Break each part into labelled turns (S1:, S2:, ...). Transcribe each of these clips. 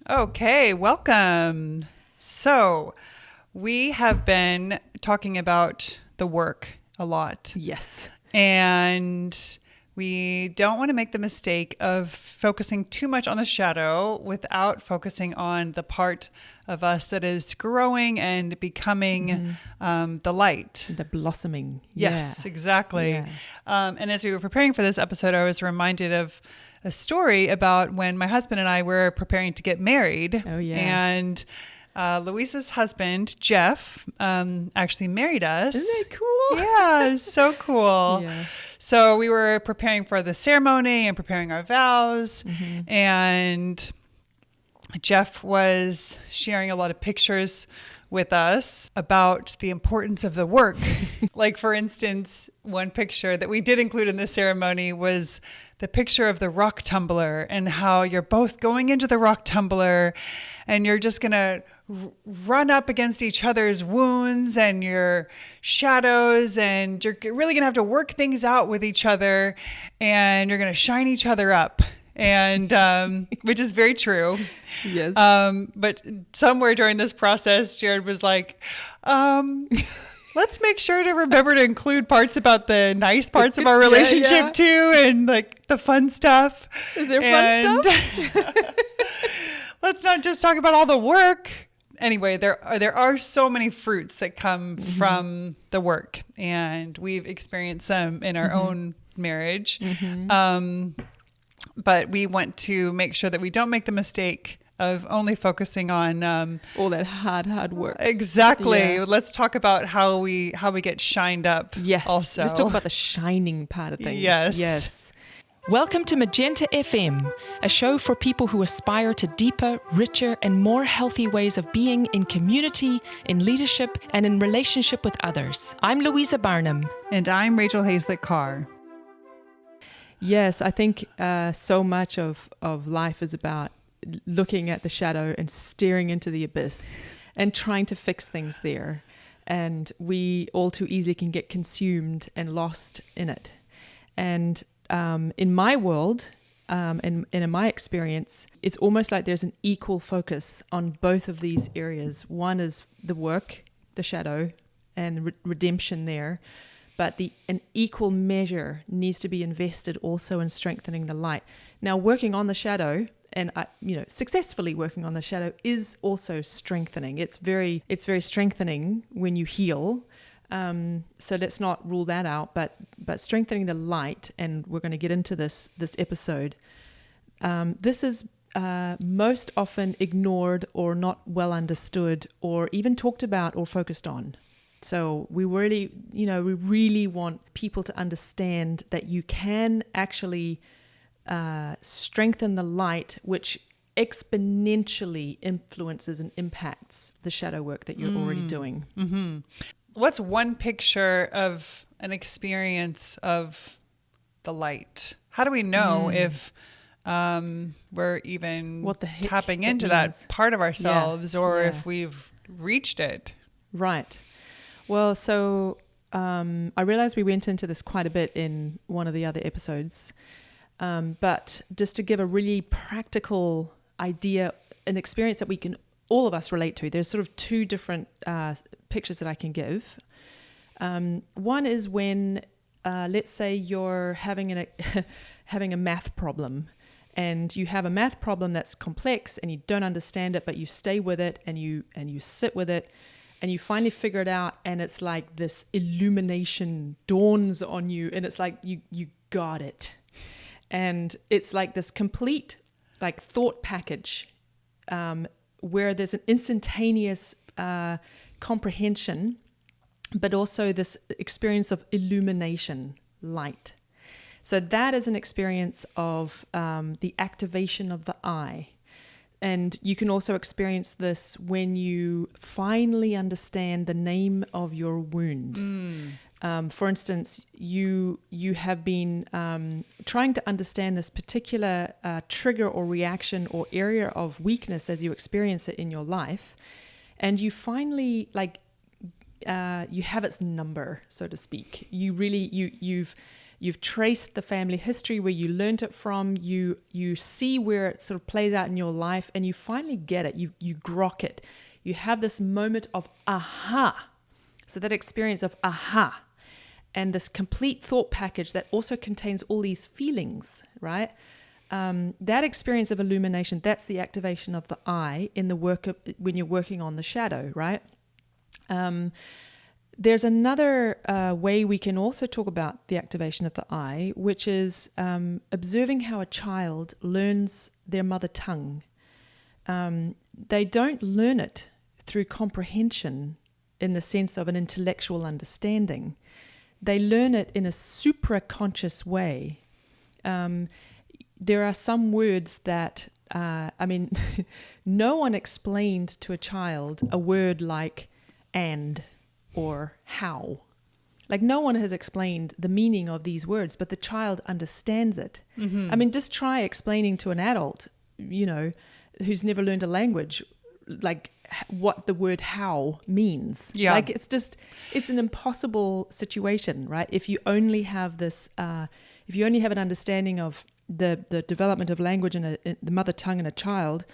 S1: Okay, welcome. So, we have been talking about the work a lot.
S2: Yes.
S1: And we don't want to make the mistake of focusing too much on the shadow without focusing on the part of us that is growing and becoming the light.
S2: The blossoming.
S1: Yes,
S2: Yeah.
S1: exactly.
S2: Yeah.
S1: And as we were preparing for this episode, I was reminded of a story about when my husband and I were preparing to get married.
S2: Oh, yeah.
S1: And Louisa's husband, Jeff, actually married us.
S2: Isn't that cool?
S1: Yeah, so cool.
S2: Yeah.
S1: So we were preparing for the ceremony and preparing our vows. And Jeff was sharing a lot of pictures with us about the importance of the work. Like, for instance, one picture that we did include in the ceremony was the picture of the rock tumbler and how you're both going into the rock tumbler and you're just going to run up against each other's wounds and your shadows, and you're really going to have to work things out with each other, and you're going to shine each other up. And which is very true.
S2: Yes.
S1: But somewhere during this process, Jared was like, let's make sure to remember to include parts about the nice parts of our relationship too, and like the fun stuff.
S2: Is there fun stuff?
S1: Let's not just talk about all the work. Anyway, there are so many fruits that come from the work, and we've experienced some in our own marriage. But we want to make sure that we don't make the mistake of only focusing on
S2: all that hard work.
S1: Exactly.
S2: Yeah.
S1: Let's talk about how we get shined up.
S2: Yes.
S1: Also,
S2: Let's talk about the shining part of things.
S1: Yes.
S2: Yes.
S3: Welcome to Magenta FM, a show for people who aspire to deeper, richer, and more healthy ways of being in community, in leadership, and in relationship with others. I'm Louisa Barnum.
S1: And I'm Rachel Hazlett Carr.
S2: Yes, I think so much of life is about looking at the shadow and staring into the abyss and trying to fix things there. And we all too easily can get consumed and lost in it. And in my world, and in my experience, it's almost like there's an equal focus on both of these areas. One is the work, the shadow, and redemption there. But an equal measure needs to be invested also in strengthening the light. Now, working on the shadow, and successfully working on the shadow, is also strengthening. It's very strengthening when you heal. So let's not rule that out. But strengthening the light, and we're going to get into this episode. This is most often ignored or not well understood, or even talked about or focused on. So we really want people to understand that you can actually strengthen the light, which exponentially influences and impacts the shadow work that you're already doing.
S1: Mm-hmm. What's one picture of an experience of the light? How do we know if we're even tapping into that part of ourselves, or if we've reached it?
S2: Right. Well, so I realized we went into this quite a bit in one of the other episodes, but just to give a really practical idea, an experience that we can all of us relate to, there's sort of two different pictures that I can give. One is when, let's say you're having a math problem, and you have a math problem that's complex and you don't understand it, but you stay with it and you sit with it. And you finally figure it out, and it's like this illumination dawns on you, and it's like you got it. And it's like this complete like thought package where there's an instantaneous comprehension, but also this experience of illumination, light. So that is an experience of the activation of the eye. And you can also experience this when you finally understand the name of your wound. For instance, you have been trying to understand this particular trigger or reaction or area of weakness as you experience it in your life, and you finally you have its number, so to speak. You've You've traced the family history where you learned it from. You see where it sort of plays out in your life, and you finally get it. You grok it. You have this moment of aha. So that experience of aha, and this complete thought package that also contains all these feelings, right? That experience of illumination, that's the activation of the I in the work of when you're working on the shadow, right? There's another way we can also talk about the activation of the I, which is observing how a child learns their mother tongue. They don't learn it through comprehension in the sense of an intellectual understanding. They learn it in a supraconscious way. There are some words that, no one explained to a child a word like and or how. Like no one has explained the meaning of these words, but the child understands it. Mm-hmm. I mean, just try explaining to an adult, who's never learned a language, like what the word how means.
S1: Yeah.
S2: Like it's an impossible situation, right? If you only have this, if you only have an understanding of the development of language in the mother tongue in a child,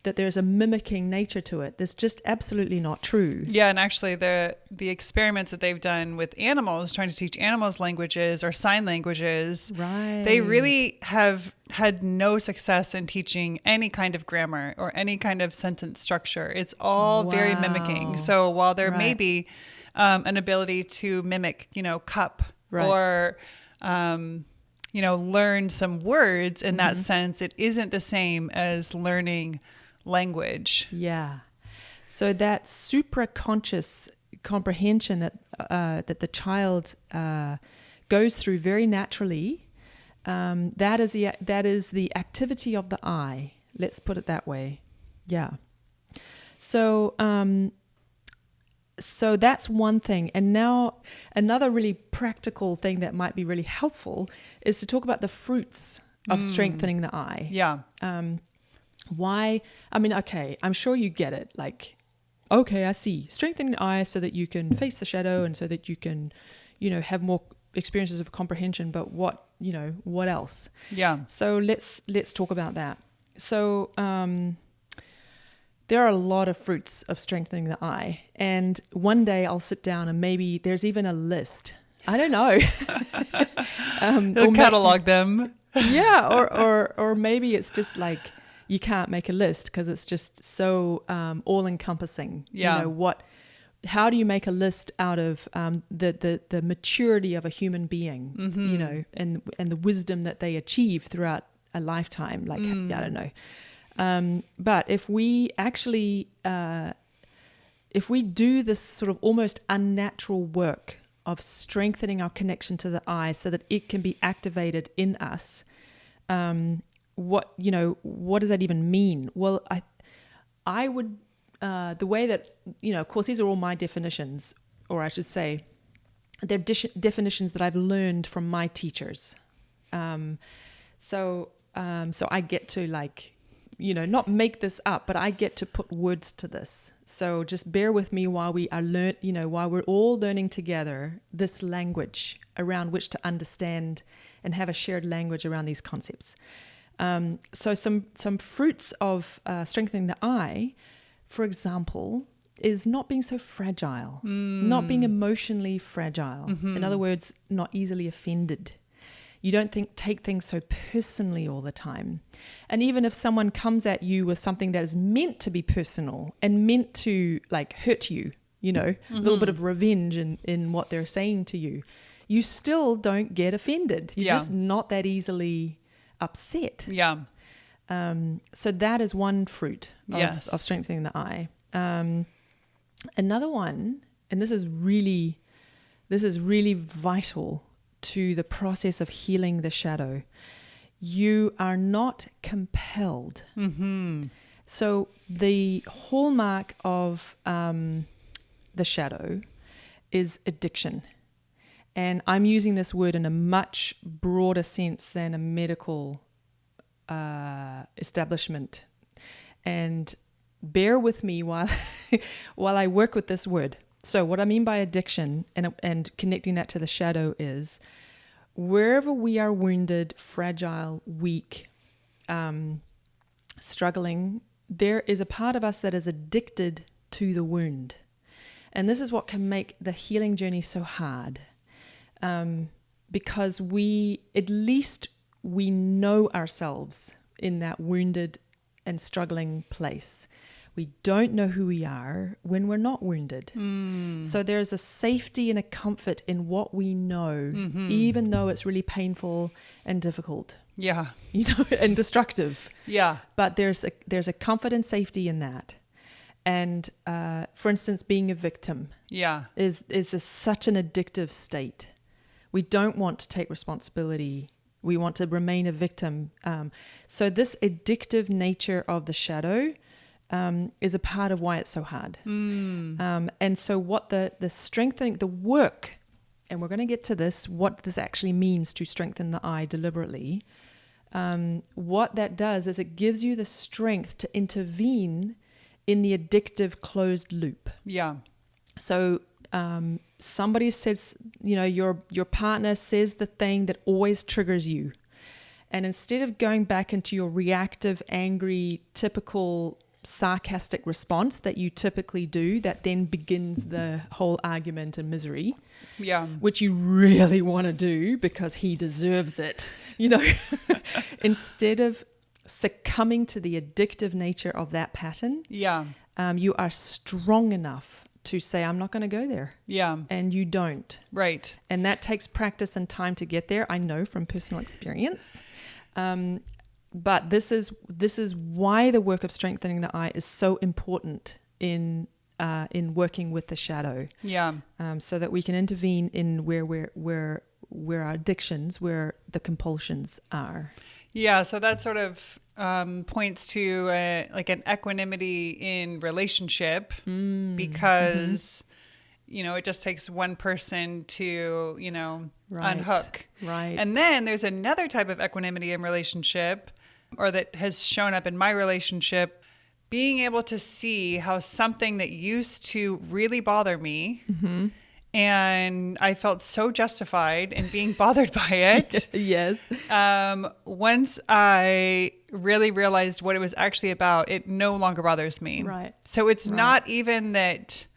S2: that there's a mimicking nature to it. That's just absolutely not true.
S1: Yeah, and actually the experiments that they've done with animals, trying to teach animals languages or sign languages,
S2: right,
S1: they really have had no success in teaching any kind of grammar or any kind of sentence structure. It's all very mimicking. So while there may be an ability to mimic, cup or learn some words in that sense, it isn't the same as learning language.
S2: Yeah. So that supraconscious comprehension that the child goes through very naturally, that is the activity of the I. Let's put it that way. Yeah. So so that's one thing. And now another really practical thing that might be really helpful is to talk about the fruits of strengthening the I.
S1: Yeah.
S2: Why? I mean, okay, I'm sure you get it. Like, okay, I see. Strengthening the I so that you can face the shadow and so that you can, have more experiences of comprehension. But what else?
S1: Yeah.
S2: So let's talk about that. So there are a lot of fruits of strengthening the I. And one day I'll sit down and maybe there's even a list. I don't know.
S1: They'll catalog them.
S2: Yeah, or maybe it's just like you can't make a list because it's just so all-encompassing.
S1: Yeah.
S2: How do you make a list out of the maturity of a human being, and the wisdom that they achieve throughout a lifetime? Like, I don't know. But if we actually, if we do this sort of almost unnatural work of strengthening our connection to the I so that it can be activated in us, what does that even mean? Well, I would, the way that, of course, these are all my definitions, or I should say, they're definitions that I've learned from my teachers. So I get to not make this up, but I get to put words to this. So just bear with me while we are while we're all learning together this language around which to understand and have a shared language around these concepts. So some fruits of strengthening the I, for example, is not being so fragile, not being emotionally fragile. In other words, not easily offended. You don't take things so personally all the time. And even if someone comes at you with something that is meant to be personal and meant to hurt you, a little bit of revenge in what they're saying to you, you still don't get offended. You're just not that easily upset.
S1: Yeah.
S2: So that is one fruit of strengthening the I. Another one, and this is really vital to the process of healing the shadow. You are not compelled. So the hallmark of the shadow is addiction. And I'm using this word in a much broader sense than a medical establishment. And bear with me while I work with this word. So what I mean by addiction and connecting that to the shadow is wherever we are wounded, fragile, weak, struggling, there is a part of us that is addicted to the wound. And this is what can make the healing journey so hard. Because at least we know ourselves in that wounded and struggling place. We don't know who we are when we're not wounded. So there's a safety and a comfort in what we know, even though it's really painful and difficult.
S1: Yeah.
S2: And destructive.
S1: Yeah.
S2: But there's a comfort and safety in that. And for instance, being a victim is such an addictive state. We don't want to take responsibility. We want to remain a victim. So this addictive nature of the shadow is a part of why it's so hard. And so what the strengthening, the work, and we're going to get to this, what this actually means to strengthen the I deliberately. What that does is it gives you the strength to intervene in the addictive closed loop.
S1: Yeah.
S2: So somebody says, your partner says the thing that always triggers you. And instead of going back into your reactive, angry, typical sarcastic response that you typically do, that then begins the whole argument and misery, which you really want to do because he deserves it, instead of succumbing to the addictive nature of that pattern, you are strong enough to say, I'm not going to go there. Yeah. And you don't.
S1: Right.
S2: And that takes practice and time to get there. I know from personal experience. But this is why the work of strengthening the I is so important in working with the shadow. Yeah. So that we can intervene in where our addictions, where the compulsions are.
S1: Yeah. So that sort of points to like an equanimity in relationship because it just takes one person to unhook. Right. And then there's another type of equanimity in relationship, or that has shown up in my relationship, being able to see how something that used to really bother me, and I felt so justified in being bothered by it.
S2: Yes.
S1: Once I really realized what it was actually about, it no longer bothers me.
S2: Right.
S1: So it's not even that,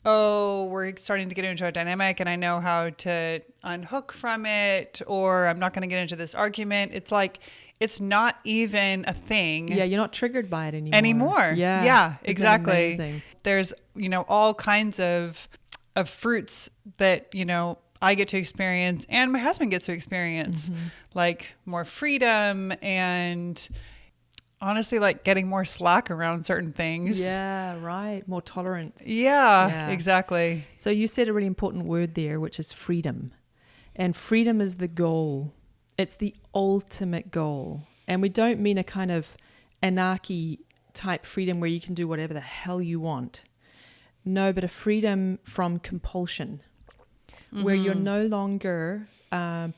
S1: we're starting to get into a dynamic and I know how to unhook from it, or I'm not going to get into this argument. It's like, it's not even a thing.
S2: Yeah, you're not triggered by it anymore.
S1: Yeah, exactly. There's, all kinds of fruits that, I get to experience and my husband gets to experience, like more freedom and honestly, like getting more slack around certain things.
S2: Yeah, right. More tolerance.
S1: Yeah, exactly.
S2: So you said a really important word there, which is freedom. And freedom is the goal. It's the ultimate goal. And we don't mean a kind of anarchy type freedom where you can do whatever the hell you want. No, but a freedom from compulsion, where you're no longer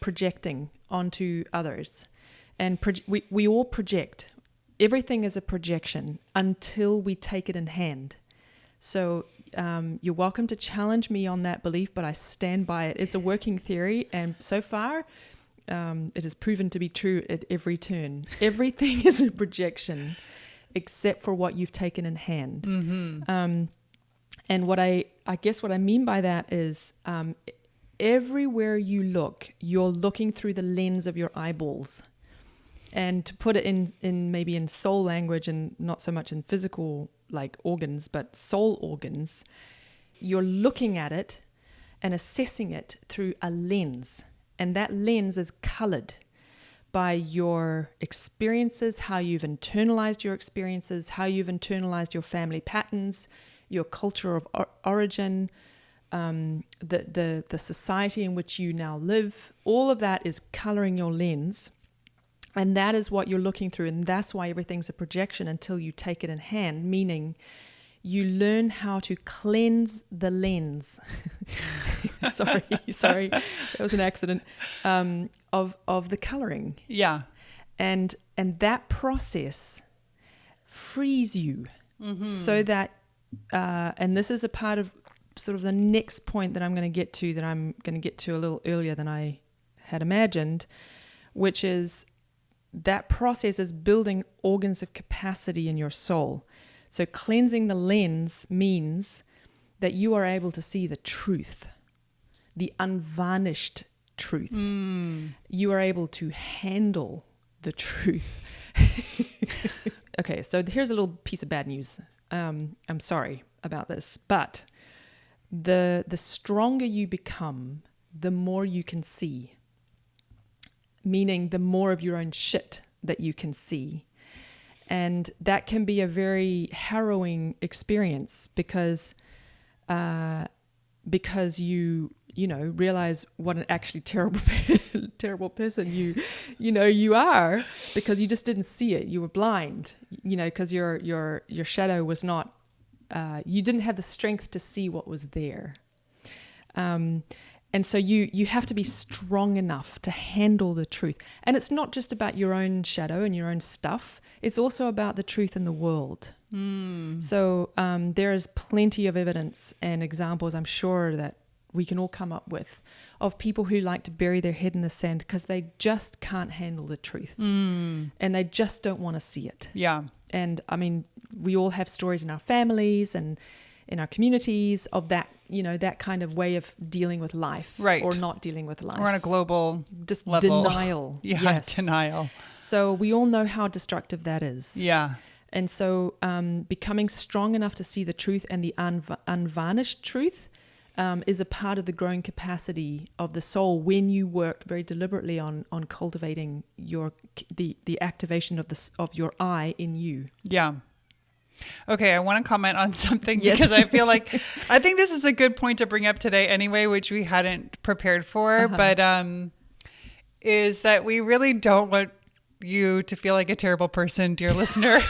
S2: projecting onto others. And we all project. Everything is a projection until we take it in hand. So you're welcome to challenge me on that belief, but I stand by it. It's a working theory, and so far it has proven to be true at every turn. Everything is a projection except for what you've taken in hand. And what I guess what I mean by that is everywhere you look, you're looking through the lens of your eyeballs. And to put it in maybe in soul language and not so much in physical like organs, but soul organs, you're looking at it and assessing it through a lens. And that lens is colored by your experiences, how you've internalized your experiences, how you've internalized your family patterns, your culture of origin, the society in which you now live. All of that is coloring your lens. And that is what you're looking through. And that's why everything's a projection until you take it in hand, meaning you learn how to cleanse the lens. sorry, that was an accident, of the coloring.
S1: Yeah.
S2: And that process frees you so that, and this is a part of sort of the next point that I'm going to get to a little earlier than I had imagined, which is that process is building organs of capacity in your soul. So cleansing the lens means that you are able to see the truth, the unvarnished truth. You are able to handle the truth. Okay, so here's a little piece of bad news. I'm sorry about this, but the stronger you become, the more you can see. Meaning the more of your own shit that you can see. And that can be a very harrowing experience because you realize what an actually terrible person you are, because you just didn't see it. You were blind, because your shadow was not, you didn't have the strength to see what was there. And so you have to be strong enough to handle the truth. And it's not just about your own shadow and your own stuff. It's also about the truth in the world. So there is plenty of evidence and examples, I'm sure, that we can all come up with, of people who like to bury their head in the sand because they just can't handle the truth. And they just don't want to see it.
S1: Yeah.
S2: And I mean, we all have stories in our families and in our communities of that, that kind of way of dealing with life,
S1: right,
S2: or not dealing with life.
S1: Or on a global
S2: just
S1: level.
S2: Denial.
S1: Yeah,
S2: yes.
S1: denial.
S2: So we all know how destructive that is.
S1: Yeah.
S2: And so becoming strong enough to see the truth and the unvarnished truth is a part of the growing capacity of the soul when you work very deliberately on cultivating the activation of your I in you.
S1: Yeah. Okay, I want to comment on something
S2: Yes.
S1: because I feel like I think this is a good point to bring up today anyway, which we hadn't prepared for, but is that we really don't want you to feel like a terrible person, dear listener.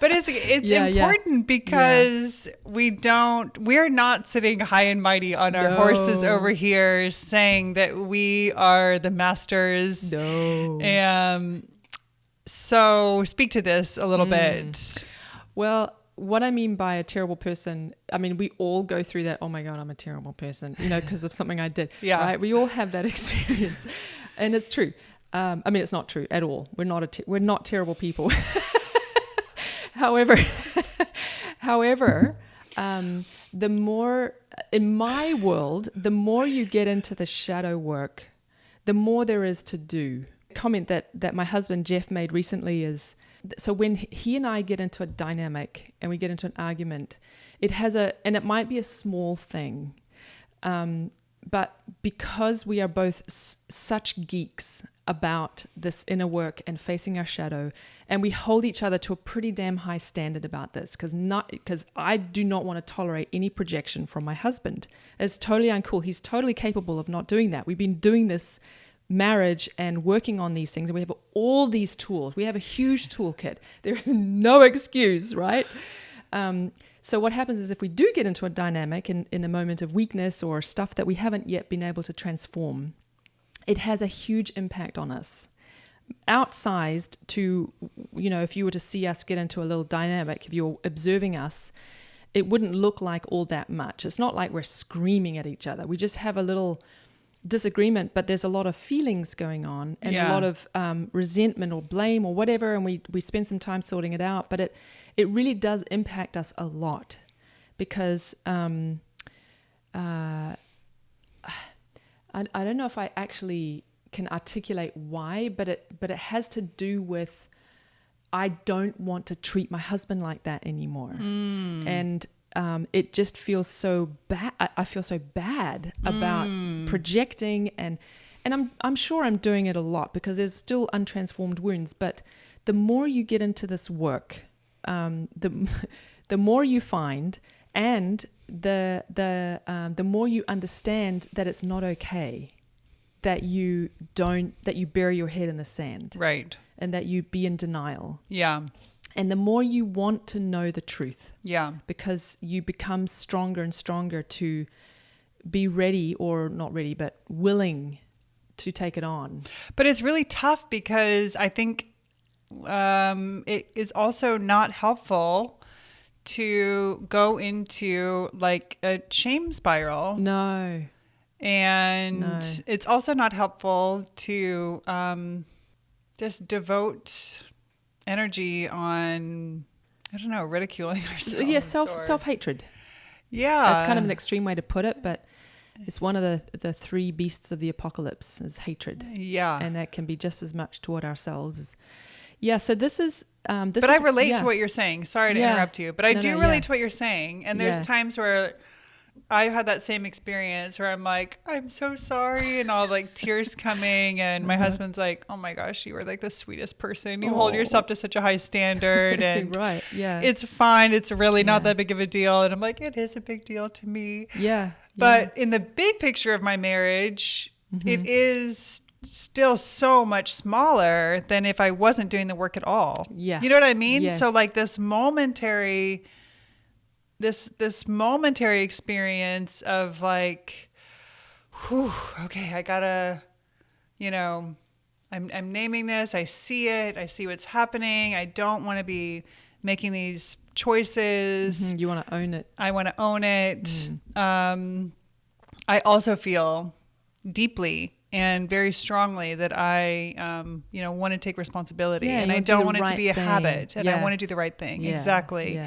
S1: But it's important because we're not sitting high and mighty on our horses over here saying that we are the masters.
S2: No.
S1: So speak to this a little bit.
S2: Well, what I mean by a terrible person, I mean, we all go through that, oh my God, I'm a terrible person, because of something I did.
S1: Yeah.
S2: Right? We all have that experience. And it's true. I mean, it's not true at all. We're not terrible people. However, the more, in my world, the more you get into the shadow work, the more there is to do. Comment that my husband Jeff made recently is, so when he and I get into a dynamic and we get into an argument, it might be a small thing, but because we are both such geeks about this inner work and facing our shadow, and we hold each other to a pretty damn high standard about this, because I do not want to tolerate any projection from my husband. It's totally uncool. He's totally capable of not doing that. We've been doing this marriage and working on these things, and we have all these tools. We have a huge toolkit. There is no excuse, right? So what happens is if we do get into a dynamic in a moment of weakness or stuff that we haven't yet been able to transform, it has a huge impact on us. Outsized to, if you were to see us get into a little dynamic, if you're observing us, it wouldn't look like all that much. It's not like we're screaming at each other. We just have a little disagreement, but there's a lot of feelings going on and a lot of resentment or blame or whatever, and we spend some time sorting it out, but it really does impact us a lot because I don't know if I actually can articulate why, but it has to do with I don't want to treat my husband like that anymore. And it just feels so bad. I feel so bad about projecting, and I'm sure I'm doing it a lot because there's still untransformed wounds. But the more you get into this work, the more you find, and the more you understand that it's not okay, that you bury your head in the sand,
S1: right,
S2: and that you be in denial.
S1: Yeah.
S2: And the more you want to know the truth, because you become stronger and stronger to be ready, or not ready, but willing to take it on.
S1: But it's really tough because I think it is also not helpful to go into like a shame spiral.
S2: No.
S1: And it's also not helpful to just devote energy on, I don't know, ridiculing ourselves.
S2: Yeah, self-hatred.
S1: Yeah.
S2: That's kind of an extreme way to put it, but it's one of the three beasts of the apocalypse is hatred.
S1: Yeah.
S2: And that can be just as much toward ourselves as... Yeah, so this is...
S1: but I relate to what you're saying. Sorry to interrupt you, but I do relate to what you're saying. And there's times where I've had that same experience where I'm like, I'm so sorry, and all like tears coming, and my husband's like, oh my gosh, you were like the sweetest person. You hold yourself to such a high standard, and
S2: right, yeah,
S1: it's fine. It's really not that big of a deal. And I'm like, it is a big deal to me.
S2: Yeah.
S1: But in the big picture of my marriage, it is still so much smaller than if I wasn't doing the work at all.
S2: Yeah.
S1: You know what I mean?
S2: Yes.
S1: So like this momentary experience of like, whew, okay, I gotta, you know, I'm naming this. I see it. I see what's happening. I don't want to be making these choices.
S2: You want to own it.
S1: I want to own it. I also feel deeply and very strongly that I, want to take responsibility, and I don't want it to be a habit, and I want to do the right thing.
S2: Yeah.
S1: Exactly.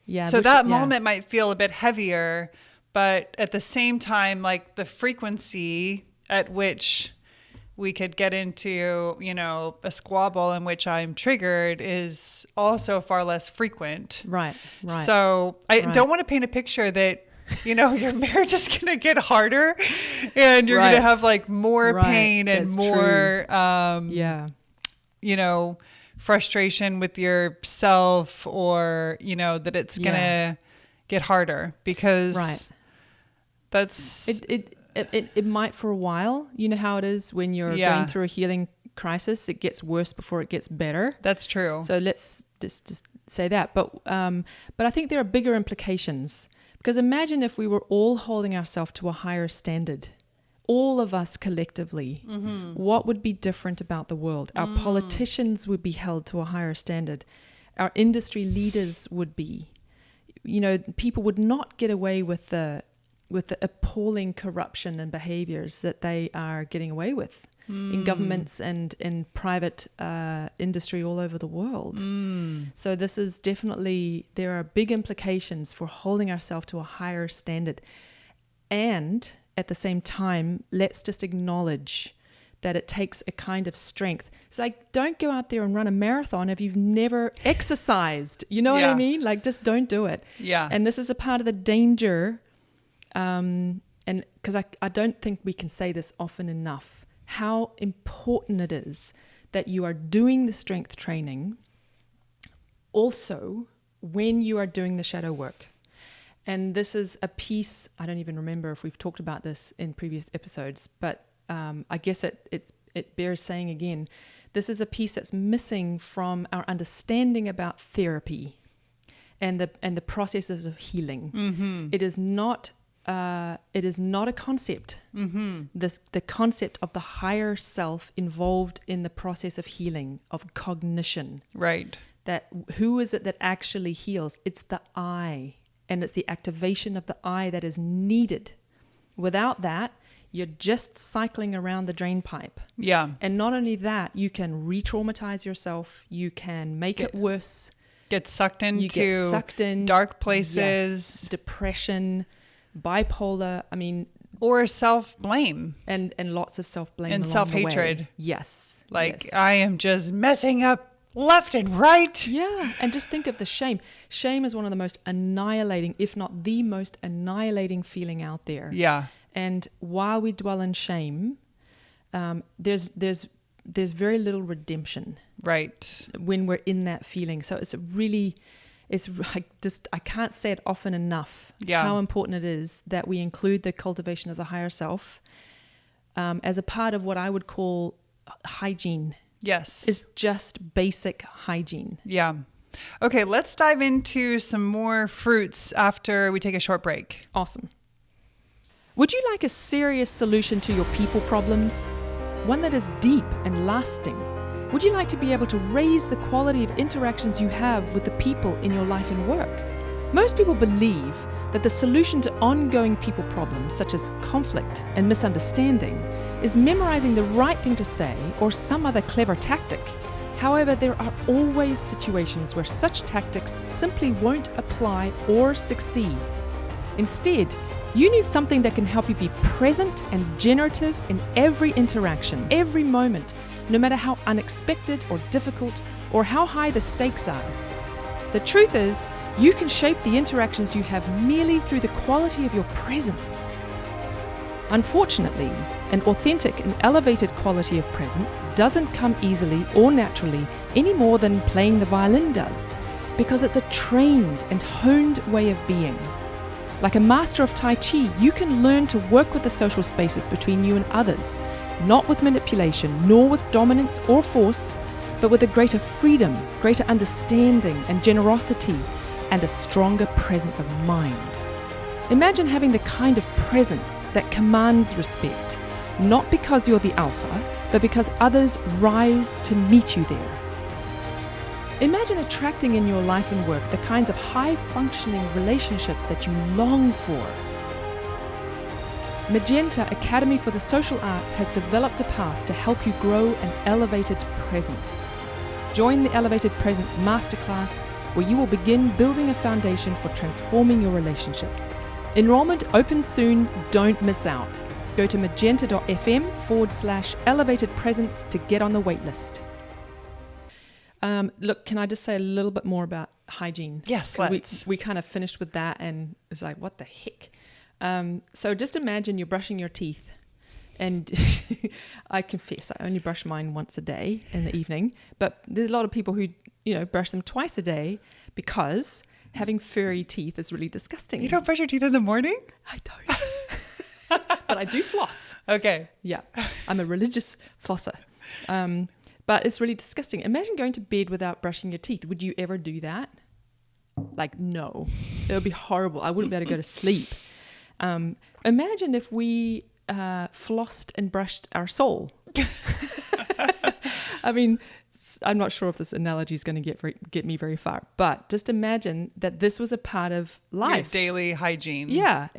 S2: Yeah.
S1: So that moment might feel a bit heavier, but at the same time, like the frequency at which we could get into, a squabble in which I'm triggered is also far less frequent.
S2: Right.
S1: So I don't want to paint a picture that, your marriage is going to get harder and you're going to have like more pain and more, frustration with yourself, or, that it's going to get harder, because that's...
S2: It might for a while. You know how it is when you're going through a healing crisis, it gets worse before it gets better.
S1: That's true.
S2: So let's just say that. But I think there are bigger implications, because imagine if we were all holding ourselves to a higher standard, all of us collectively, what would be different about the world? Our politicians would be held to a higher standard. Our industry leaders would be. People would not get away with the appalling corruption and behaviors that they are getting away with in governments and in private industry all over the world. So this is definitely, there are big implications for holding ourselves to a higher standard. And at the same time, let's just acknowledge that it takes a kind of strength. It's like, don't go out there and run a marathon if you've never exercised. You know what I mean? Like, just don't do it.
S1: Yeah.
S2: And this is a part of the danger. And because I don't think we can say this often enough, how important it is that you are doing the strength training also when you are doing the shadow work. And this is a piece, I don't even remember if we've talked about this in previous episodes, but I guess it bears saying again, this is a piece that's missing from our understanding about therapy and the processes of healing. It is not a concept. The concept of the higher self involved in the process of healing, of cognition.
S1: Right.
S2: That who is it that actually heals? It's the I, and it's the activation of the I that is needed. Without that, you're just cycling around the drain pipe.
S1: Yeah.
S2: And not only that, you can re-traumatize yourself. You can make it worse.
S1: Get sucked into
S2: you get sucked in
S1: dark places.
S2: Yes, depression, bipolar,
S1: or self-blame.
S2: And lots of self-blame
S1: and
S2: along
S1: self-hatred.
S2: The way. Yes.
S1: Like, yes. I am just messing up left and right.
S2: Yeah. And just think of the shame. Shame is one of the most annihilating, if not the most annihilating feeling out there.
S1: Yeah.
S2: And while we dwell in shame, there's very little redemption.
S1: Right.
S2: When we're in that feeling. So I can't say it often enough how important it is that we include the cultivation of the higher self as a part of what I would call hygiene.
S1: Yes.
S2: Is just basic hygiene.
S1: Yeah. Okay, let's dive into some more fruits after we take a short break.
S2: Awesome.
S3: Would you like a serious solution to your people problems? One that is deep and lasting? Would you like to be able to raise the quality of interactions you have with the people in your life and work? Most people believe that the solution to ongoing people problems such as conflict and misunderstanding is memorizing the right thing to say or some other clever tactic. However, there are always situations where such tactics simply won't apply or succeed. Instead, you need something that can help you be present and generative in every interaction, every moment, no matter how unexpected or difficult or how high the stakes are. The truth is, you can shape the interactions you have merely through the quality of your presence. Unfortunately, an authentic and elevated quality of presence doesn't come easily or naturally any more than playing the violin does, because it's a trained and honed way of being. Like a master of Tai Chi, you can learn to work with the social spaces between you and others, not with manipulation, nor with dominance or force, but with a greater freedom, greater understanding and generosity, and a stronger presence of mind. Imagine having the kind of presence that commands respect, not because you're the alpha, but because others rise to meet you there. Imagine attracting in your life and work the kinds of high-functioning relationships that you long for. Magenta Academy for the Social Arts has developed a path to help you grow an elevated presence. Join the Elevated Presence Masterclass, where you will begin building a foundation for transforming your relationships. Enrollment opens soon, don't miss out. Go to magenta.fm/elevated presence to get on the waitlist. Look, can I just say a little bit more about hygiene?
S1: Yes, let's.
S3: We kind of finished with that and it's like, what the heck? So just imagine you're brushing your teeth, and I confess I only brush mine once a day in the evening, but there's a lot of people who, brush them twice a day because having furry teeth is really disgusting.
S1: You don't brush your teeth in the morning?
S3: I don't. But I do floss.
S1: Okay.
S3: Yeah. I'm a religious flosser. But it's really disgusting. Imagine going to bed without brushing your teeth. Would you ever do that? Like, no. It would be horrible. I wouldn't be able to go to sleep. Imagine if we flossed and brushed our soul. I mean, I'm not sure if this analogy is going to get me very far, but just imagine that this was a part of life.
S1: Your daily hygiene.
S3: Yeah.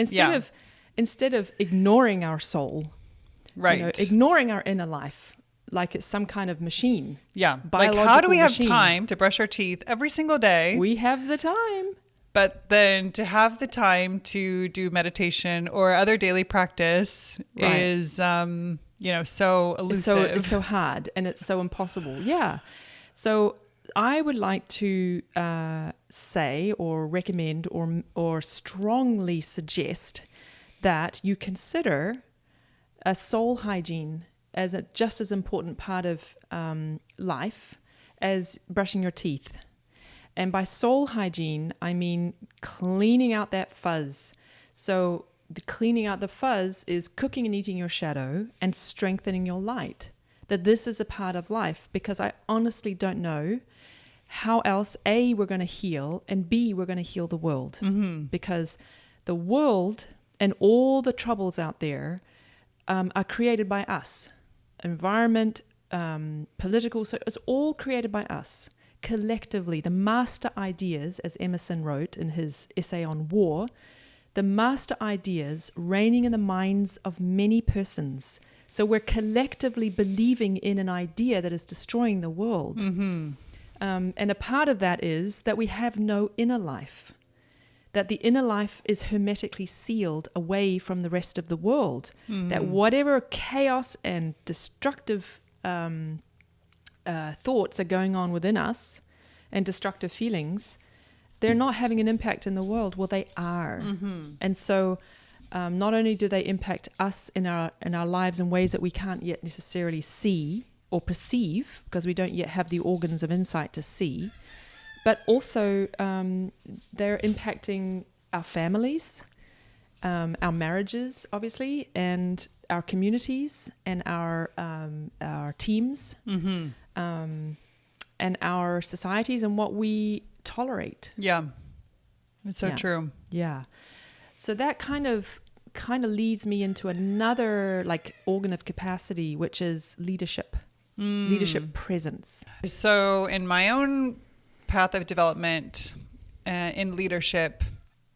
S3: Instead of ignoring our soul,
S1: right?
S3: Ignoring our inner life, like it's some kind of machine.
S1: Yeah.
S3: Like,
S1: how do we have
S3: machine.
S1: time to brush our teeth every single day?
S3: We have the time.
S1: But then to have the time to do meditation or other daily practice is, so elusive.
S3: It's so hard and it's so impossible. Yeah. So I would like to say or recommend or strongly suggest that you consider a soul hygiene as just as important part of life as brushing your teeth. And by soul hygiene, I mean cleaning out that fuzz. So the cleaning out the fuzz is cooking and eating your shadow and strengthening your light. That this is a part of life, because I honestly don't know how else, A, we're going to heal, and B, we're going to heal the world. Mm-hmm. Because the world and all the troubles out there are created by us. Environment, political, so it's all created by us. Collectively, the master ideas, as Emerson wrote in his essay on war, the master ideas reigning in the minds of many persons. So we're collectively believing in an idea that is destroying the world. Mm-hmm. And a part of that is that we have no inner life, that the inner life is hermetically sealed away from the rest of the world, that whatever chaos and destructive thoughts are going on within us and destructive feelings, they're not having an impact in the world. Well, they are. Mm-hmm. And so not only do they impact us in our lives in ways that we can't yet necessarily see or perceive, because we don't yet have the organs of insight to see, but also they're impacting our families, our marriages, obviously, and our communities and our teams, and our societies and what we tolerate.
S1: Yeah, it's so true.
S3: Yeah, so that kind of leads me into another organ of capacity, which is leadership, leadership presence.
S1: So in my own path of development in leadership,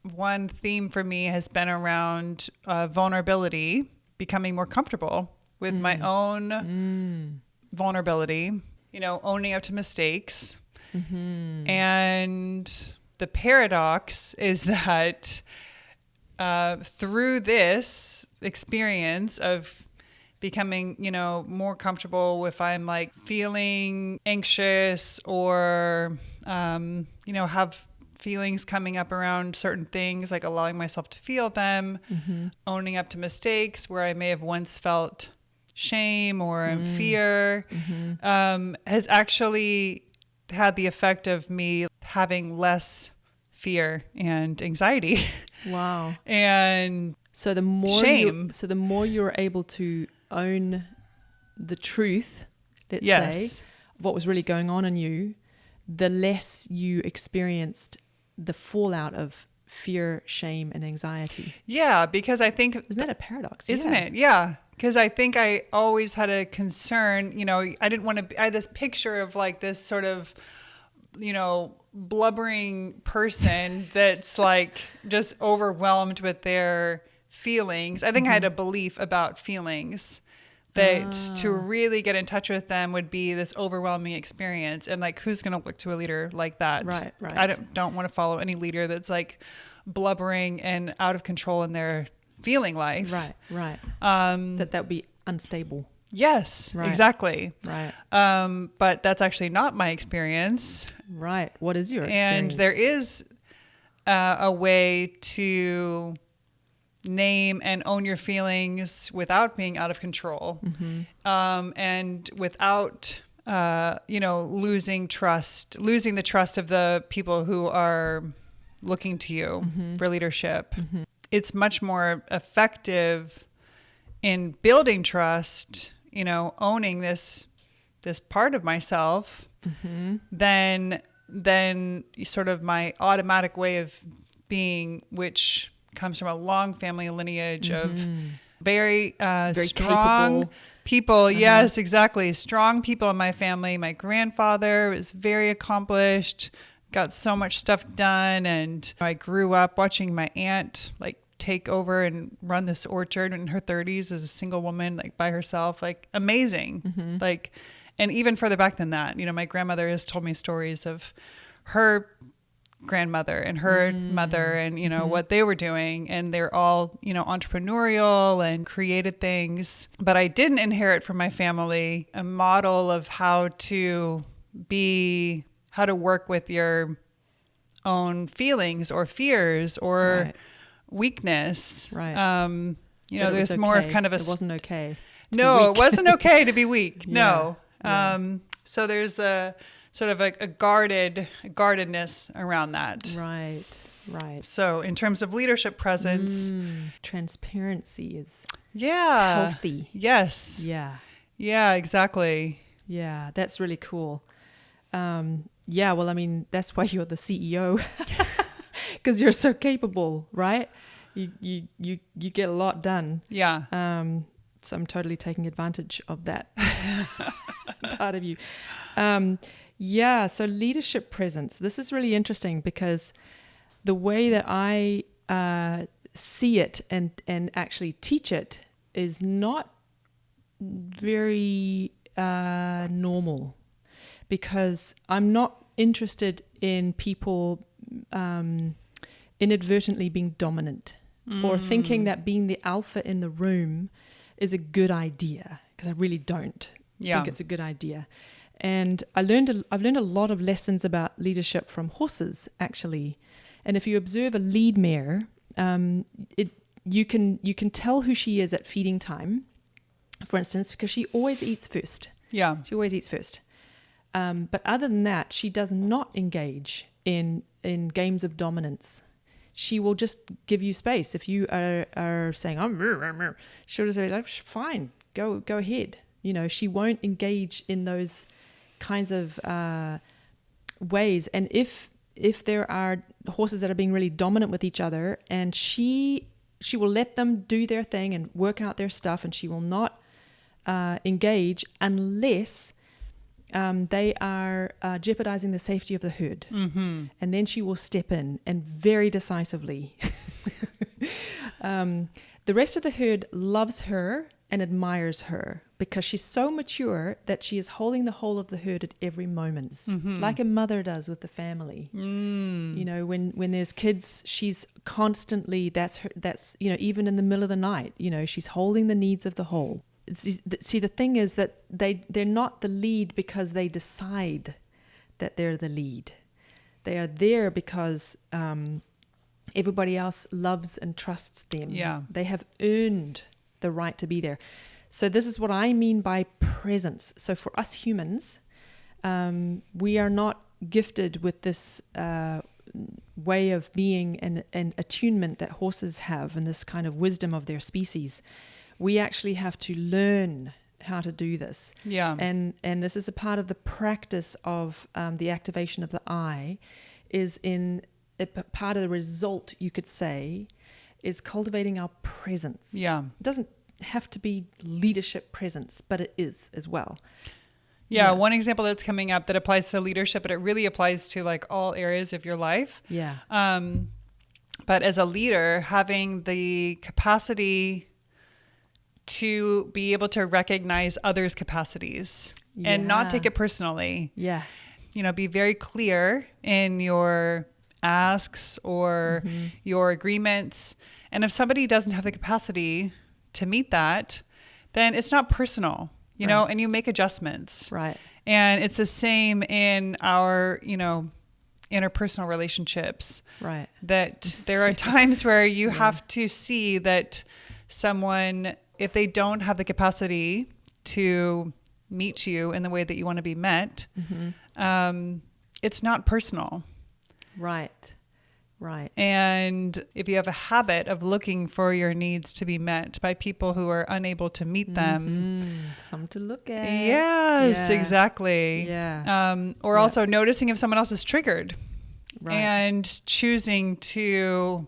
S1: one theme for me has been around vulnerability, becoming more comfortable with my own vulnerability, owning up to mistakes. And the paradox is that through this experience of becoming, more comfortable if I'm like feeling anxious or, have feelings coming up around certain things, like allowing myself to feel them, owning up to mistakes where I may have once felt shame or fear, has actually had the effect of me having less fear and anxiety.
S2: Wow.
S1: And
S2: so the more
S1: shame.
S2: the more you're able to own the truth, let's
S1: Yes.
S2: say, of what was really going on in you, the less you experienced the fallout of fear, shame, and anxiety.
S1: Yeah, because I think...
S2: Isn't that a paradox?
S1: Isn't it? Yeah. Because I think I always had a concern, I didn't want to... I had this picture of like this sort of, blubbering person that's like just overwhelmed with their feelings. I think I had a belief about feelings that to really get in touch with them would be this overwhelming experience. And like, who's going to look to a leader like that?
S2: Right.
S1: I don't want to follow any leader that's like blubbering and out of control in their feeling life.
S2: Right. That would be unstable.
S1: Yes,
S2: Right.
S1: Exactly.
S2: Right.
S1: But that's actually not my experience.
S2: Right. What is your experience?
S1: And there is a way to name and own your feelings without being out of control, and without, losing the trust of the people who are looking to you for leadership. It's much more effective in building trust, owning this part of myself, than sort of my automatic way of being, which comes from a long family lineage of very strong
S2: capable
S1: people. Yes, exactly. Strong people in my family. My grandfather was very accomplished, got so much stuff done. And I grew up watching my aunt like take over and run this orchard in her 30s as a single woman, like by herself, like amazing. Like, and even further back than that, my grandmother has told me stories of her grandmother and her mother and, what they were doing. And they're all, entrepreneurial and created things. But I didn't inherit from my family a model of how to work with your own feelings or fears or weakness.
S2: Right.
S1: There's more of kind of
S2: It wasn't okay.
S1: No, it wasn't okay to be weak. No.
S2: Yeah.
S1: So there's a sort of a guardedness around that.
S2: Right.
S1: So in terms of leadership presence,
S2: transparency is
S1: yeah,
S2: healthy.
S1: Yes.
S2: Yeah.
S1: Yeah, exactly.
S2: Yeah, that's really cool. Well, I mean, that's why you're the CEO, because you're so capable, right? You get a lot done.
S1: Yeah.
S2: So I'm totally taking advantage of that part of you. So leadership presence. This is really interesting because the way that I see it and actually teach it is not very normal, because I'm not interested in people inadvertently being dominant or thinking that being the alpha in the room is a good idea, because I really don't think it's a good idea. And I've learned a lot of lessons about leadership from horses, actually. And if you observe a lead mare, you can tell who she is at feeding time, for instance, because she always eats first.
S1: Yeah.
S2: She always eats first. But other than that, she does not engage in games of dominance. She will just give you space. If you are saying, she'll just say, like, fine, go ahead. She won't engage in those kinds of ways. And if there are horses that are being really dominant with each other, and she will let them do their thing and work out their stuff, and she will not engage unless they are jeopardizing the safety of the herd. And then she will step in and very decisively. The rest of the herd loves her and admires her because she's so mature that she is holding the whole of the herd at every moment, like a mother does with the family. You know, when there's kids, she's constantly, that's you know, even in the middle of the night, you know, she's holding the needs of the whole. See, the thing is that they're not the lead because they decide that they're the lead. They are there because everybody else loves and trusts them.
S1: Yeah.
S2: They have earned the right to be there. So this is what I mean by presence. So for us humans, we are not gifted with this way of being and attunement that horses have, and this kind of wisdom of their species. We actually have to learn how to do this.
S1: Yeah.
S2: And this is a part of the practice of the activation of the eye, is in a part of the result, you could say, is cultivating our presence.
S1: Yeah.
S2: It doesn't have to be leadership presence, but it is as well.
S1: Yeah, one example that's coming up that applies to leadership, but it really applies to like all areas of your life.
S2: Yeah.
S1: But as a leader, having the capacity to be able to recognize others' capacities and not take it personally.
S2: Yeah.
S1: You know, be very clear in your asks or your agreements. And if somebody doesn't have the capacity to meet that, then it's not personal, you know, and you make adjustments.
S2: Right.
S1: And it's the same in our, you know, interpersonal relationships.
S2: Right.
S1: That there are times where you have to see that someone, if they don't have the capacity to meet you in the way that you want to be met, it's not personal.
S2: Right. Right.
S1: And if you have a habit of looking for your needs to be met by people who are unable to meet them.
S2: Some to look at.
S1: Yes, exactly.
S2: Yeah.
S1: Or also noticing if someone else is triggered.
S2: Right.
S1: And choosing to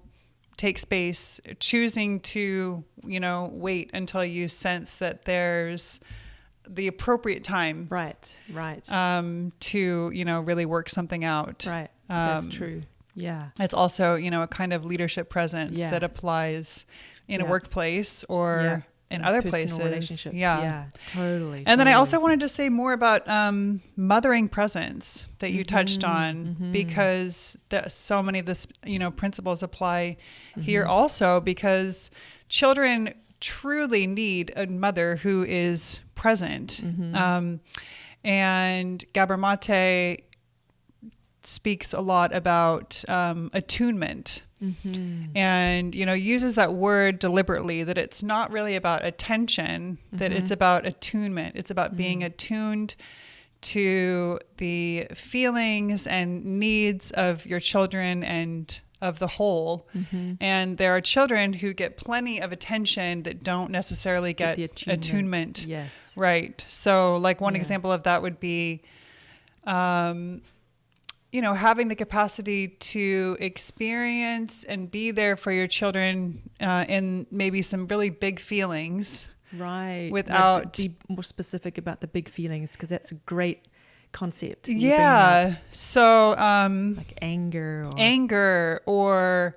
S1: take space, choosing to, you know, wait until you sense that there's the appropriate time.
S2: Right. Right.
S1: To, you know, really work something out.
S2: Right. That's true. Yeah.
S1: It's also, you know, a kind of leadership presence that applies in a workplace or in other places.
S2: Relationships.
S1: Yeah.
S2: Yeah. Totally.
S1: And then I also wanted to say more about mothering presence that you touched on, because so many of this, you know, principles apply here also, because children truly need a mother who is present. And Gabor Mate speaks a lot about attunement. And, you know, uses that word deliberately, that it's not really about attention, that it's about attunement. It's about being attuned to the feelings and needs of your children and of the whole. And there are children who get plenty of attention that don't necessarily get
S2: the
S1: attunement.
S2: Yes.
S1: Right. So like one example of that would be, you know, having the capacity to experience and be there for your children in maybe some really big feelings.
S2: Right.
S1: Without
S2: be more specific about the big feelings, because that's a great concept.
S1: Yeah. So
S2: like anger
S1: or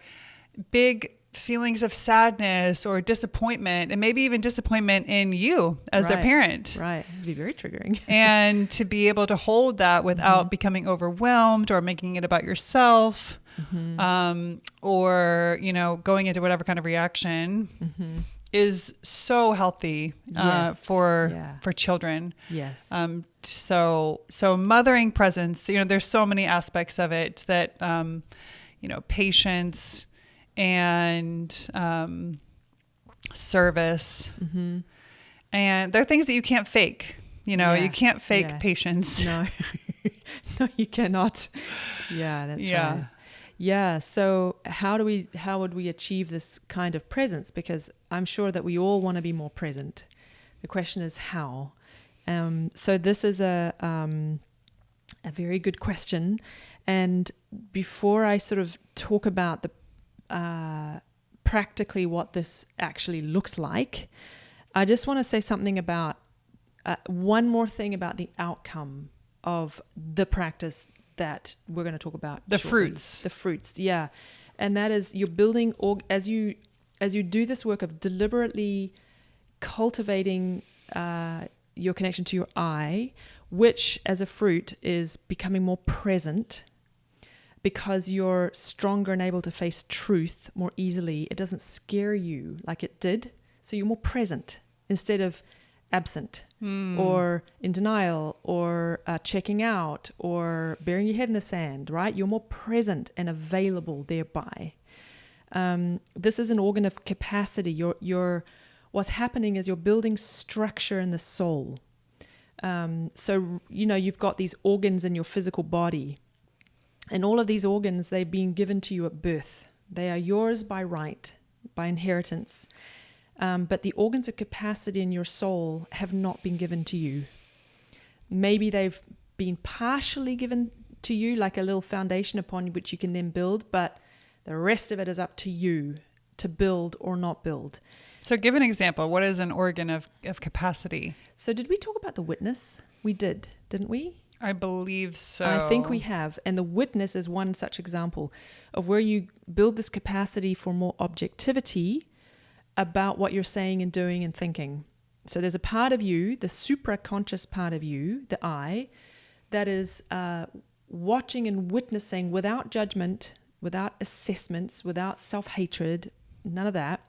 S1: big feelings of sadness or disappointment, and maybe even disappointment in you as their parent.
S2: Right. It'd be very triggering.
S1: And to be able to hold that without becoming overwhelmed or making it about yourself, or, you know, going into whatever kind of reaction is so healthy for children.
S2: Yes.
S1: So mothering presence, you know, there's so many aspects of it that, you know, patience and service. And there are things that you can't fake. You know, you can't fake patience.
S2: No, no, you cannot. Yeah, that's right. Yeah. So how would we achieve this kind of presence? Because I'm sure that we all want to be more present. The question is how. So this is a very good question. And before I sort of talk about the practically what this actually looks like, I just want to say something about one more thing about the outcome of the practice that we're going to talk about.
S1: The
S2: shortly.
S1: fruits.
S2: The fruits, yeah. And that is you're building, as you do this work of deliberately cultivating your connection to your I, which as a fruit is becoming more present because you're stronger and able to face truth more easily. It doesn't scare you like it did. So you're more present instead of absent or in denial or checking out or burying your head in the sand, right? You're more present and available thereby. This is an organ of capacity. What's happening is you're building structure in the soul. So, you've got these organs in your physical body. And all of these organs, they've been given to you at birth. They are yours by right, by inheritance. But the organs of capacity in your soul have not been given to you. Maybe they've been partially given to you, like a little foundation upon which you can then build, but the rest of it is up to you to build or not build.
S1: So give an example. What is an organ of capacity?
S2: So did we talk about the witness? We did, didn't we?
S1: I believe so.
S2: I think we have. And the witness is one such example of where you build this capacity for more objectivity about what you're saying and doing and thinking. So there's a part of you, the supraconscious part of you, the I, that is watching and witnessing without judgment, without assessments, without self-hatred, none of that,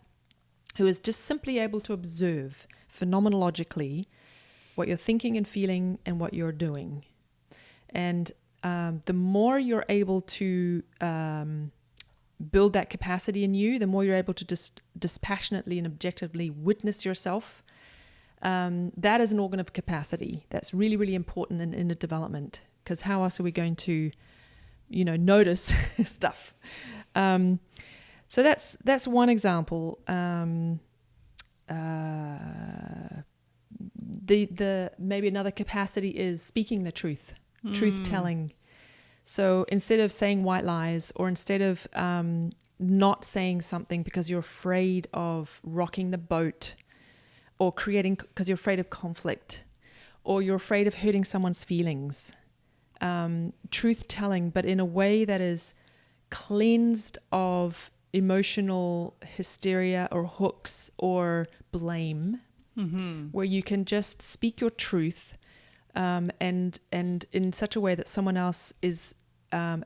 S2: who is just simply able to observe phenomenologically what you're thinking and feeling and what you're doing. And the more you're able to build that capacity in you, the more you're able to dispassionately and objectively witness yourself. That is an organ of capacity. That's really, really important in inner development, because how else are we going to, notice stuff? So that's one example. The maybe another capacity is speaking the truth, truth telling. So instead of saying white lies, or instead of not saying something because you're afraid of rocking the boat, or creating because you're afraid of conflict, or you're afraid of hurting someone's feelings, truth telling, but in a way that is cleansed of emotional hysteria or hooks or blame, where you can just speak your truth and in such a way that someone else is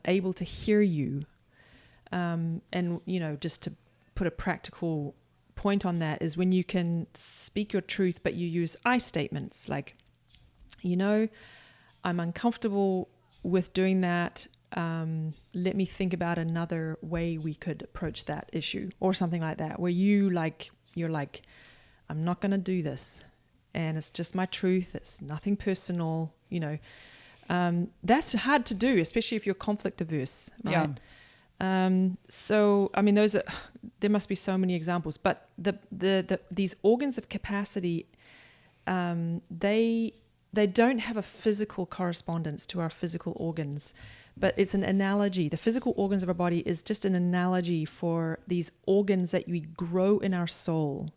S2: able to hear you. And, just to put a practical point on that is when you can speak your truth, but you use I statements like, I'm uncomfortable with doing that. Let me think about another way we could approach that issue, or something like that, where you're like, I'm not going to do this. And it's just my truth. It's nothing personal, that's hard to do, especially if you're conflict averse. Right? Yeah. So, there must be so many examples, but these organs of capacity, they don't have a physical correspondence to our physical organs, but it's an analogy. The physical organs of our body is just an analogy for these organs that we grow in our soul,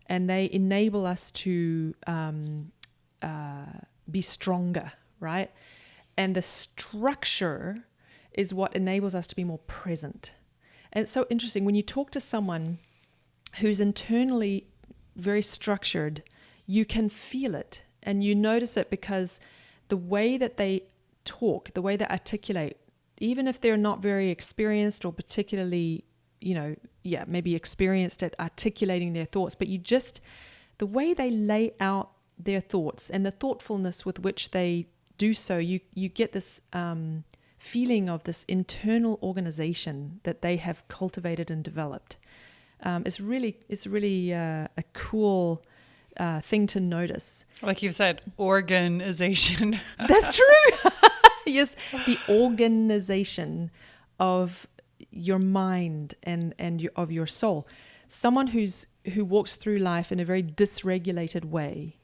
S2: and they enable us to be stronger, right? And the structure is what enables us to be more present. And it's so interesting when you talk to someone who's internally very structured, you can feel it and you notice it, because the way that they talk, the way they articulate, even if they're not very experienced or particularly, maybe experienced at articulating their thoughts, but the way they lay out their thoughts and the thoughtfulness with which they do so, you get this feeling of this internal organization that they have cultivated and developed. It's really a cool thing to notice.
S1: Like you said, organization.
S2: That's true. Yes, the organization of your mind and of your soul. Someone who walks through life in a very dysregulated way,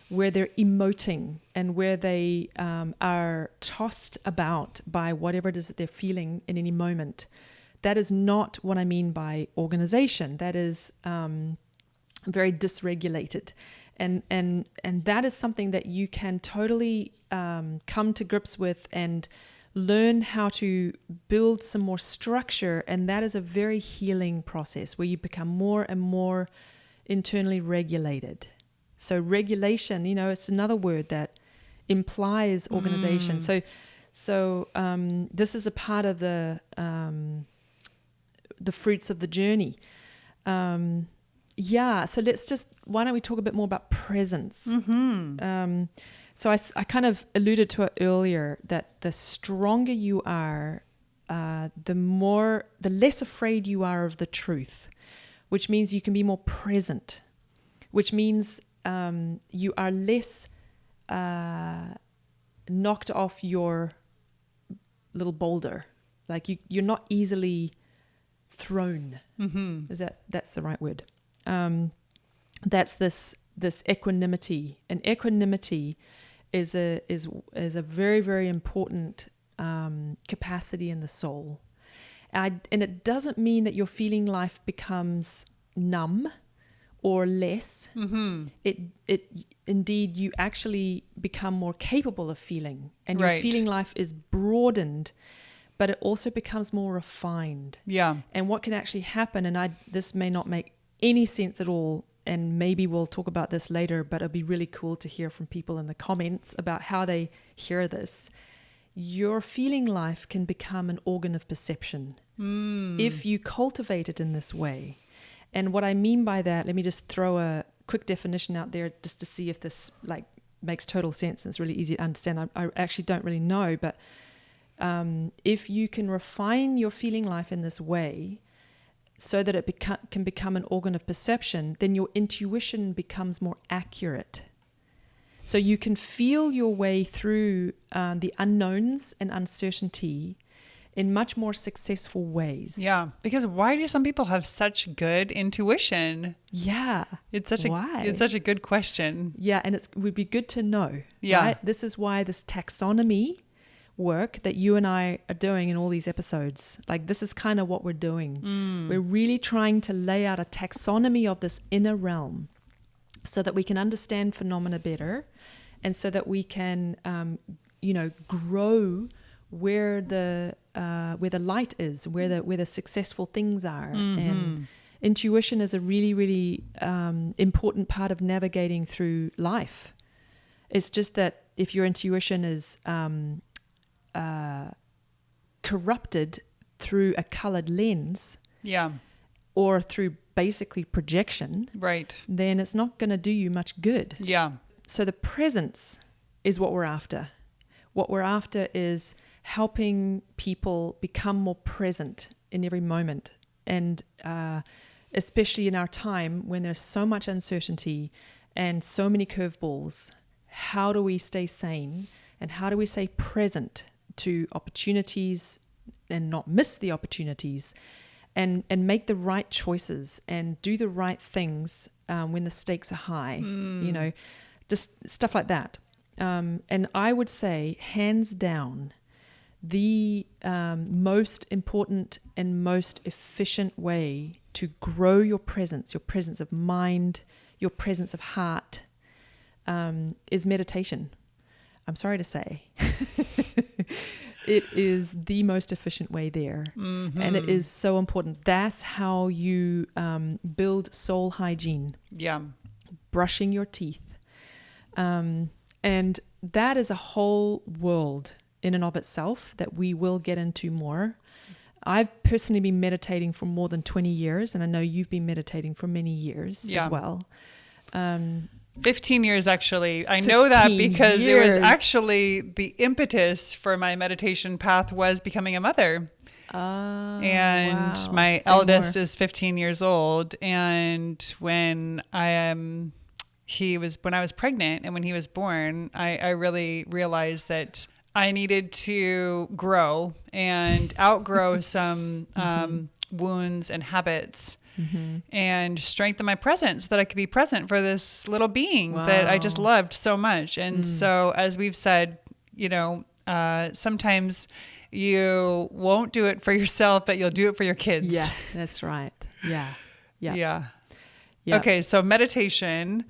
S2: where they're emoting and where they are tossed about by whatever it is that they're feeling in any moment. That is not what I mean by organization. That is very dysregulated. And that is something that you can totally come to grips with and learn how to build some more structure. And that is a very healing process where you become more and more internally regulated. So regulation, it's another word that implies organization. So this is a part of the fruits of the journey. So why don't we talk a bit more about presence? So I kind of alluded to it earlier, that the stronger you are, the less afraid you are of the truth, which means you can be more present, which means you are less knocked off your little boulder. Like you're not easily thrown. That's the right word. That's this equanimity, and equanimity is a very, very important capacity in the soul. And it doesn't mean that your feeling life becomes numb or less. It indeed, you actually become more capable of feeling, and your feeling life is broadened, but it also becomes more refined.
S1: Yeah.
S2: And what can actually happen, and this may not make any sense at all, and maybe we'll talk about this later, but it'll be really cool to hear from people in the comments about how they hear this. Your feeling life can become an organ of perception if you cultivate it in this way. And what I mean by that, let me just throw a quick definition out there just to see if this makes total sense. It's really easy to understand. I actually don't really know, but if you can refine your feeling life in this way so that it can become an organ of perception, then your intuition becomes more accurate. So you can feel your way through the unknowns and uncertainty in much more successful ways.
S1: Yeah, because why do some people have such good intuition?
S2: Yeah.
S1: It's such a good question.
S2: Yeah, and it would be good to know.
S1: Yeah.
S2: Right? This is why this taxonomy work that you and I are doing in all these episodes, this is kind of what we're doing. We're really trying to lay out a taxonomy of this inner realm so that we can understand phenomena better, and so that we can grow where the light is, where the successful things are. And intuition is a really, really important part of navigating through life. It's just that if your intuition is corrupted through a colored lens, or through basically projection, then it's not going to do you much good. So the presence is what we're after. What we're after is helping people become more present in every moment, and especially in our time when there's so much uncertainty and so many curveballs. How do we stay sane, and how do we stay present to opportunities and not miss the opportunities, and make the right choices and do the right things when the stakes are high, just stuff like that. And I would say, hands down, the most important and most efficient way to grow your presence of mind, your presence of heart, is meditation. I'm sorry to say. It is the most efficient way there. And it is so important. That's how you build soul hygiene.
S1: Yeah.
S2: Brushing your teeth. And that is a whole world in and of itself that we will get into more. I've personally been meditating for more than 20 years, and I know you've been meditating for many years as well.
S1: 15 years, actually. I know that because it was actually the impetus for my meditation path was becoming a mother. And
S2: wow.
S1: my
S2: Say
S1: eldest
S2: more.
S1: is 15 years old. And when I was pregnant and when he was born, I really realized that I needed to grow and outgrow some wounds and habits. And strengthen my presence so that I could be present for this little being that I just loved so much. And so, as we've said, sometimes you won't do it for yourself, but you'll do it for your kids.
S2: Yeah, that's right. Yeah.
S1: Okay, so meditation.